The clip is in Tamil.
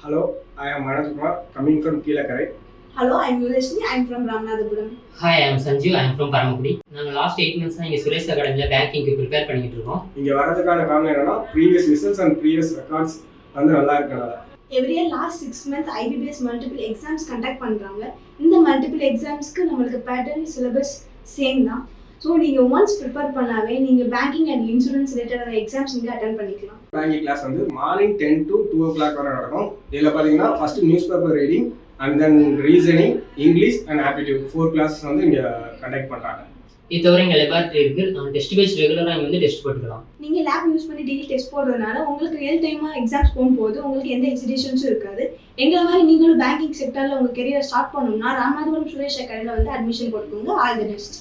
Hello, I am Manoj Kumar coming from Keelakarai. Hello, I am Yudhishni. I am from Ramanathapuram. Hi, I am Sanjeev. I am from Paramukudi. நாங்கள் லாஸ்ட் 8 months இங்கே சுரேஷ் அகாடமியில் பேங்கிங்க்கு ப்ரிப்பேர் பண்ணிட்டு இருக்கோம். இங்கே வரதுக்கான காரணம் என்னன்னா previous results and previous records வந்து நல்லா இருக்கனால. Every year last 6 months IBPS multiple exams conduct பண்றாங்க. இந்த multiple examsக்கு நமக்கு பேட்டர்ன் சிலபஸ் சேம் தான். ஸோ நீங்கள் ஒன்ஸ் ப்ரிப்பேர் பண்ணாவே நீங்கள் பேங்கிங் அண்ட் இன்சூரன்ஸ் ரிலேட்டடான எக்ஸாம்ஸ் நீங்கள் அட்டன் பண்ணிக்கலாம். பேங்கிங் கிளாஸ் வந்து மார்னிங் 10 to 2 o'clock வரை நடக்கும். இதில் பார்த்தீங்கன்னா first news paper reading and then reasoning, English and aptitude 4 classes வந்து இங்கே கண்டக்ட் பண்ணுறாங்க. இது தவிர இங்கே லெபார்ட்ரி இருக்குது. டெஸ்ட் பேஸ் ரெகுலராக இங்கே வந்து டெஸ்ட் போட்டுக்கலாம். நீங்கள் லேப் யூஸ் பண்ணி டெய்லி டெஸ்ட் போடுறதுனால உங்களுக்கு ரியல் டைமாக எக்ஸாம்ஸ் போகும்போது உங்களுக்கு எந்த எக்ஸிபிஷன்ஸும் இருக்காது. எங்களை மாதிரி நீங்களும் பேங்கிங் செக்டரில் உங்கள் கெரியரை ஸ்டார்ட் பண்ணணும்னா ராமநாதபுரம் சுரேஷ் அகாடமியில் வந்து அட்மிஷன் போட்டுக்கோங்க. All the best.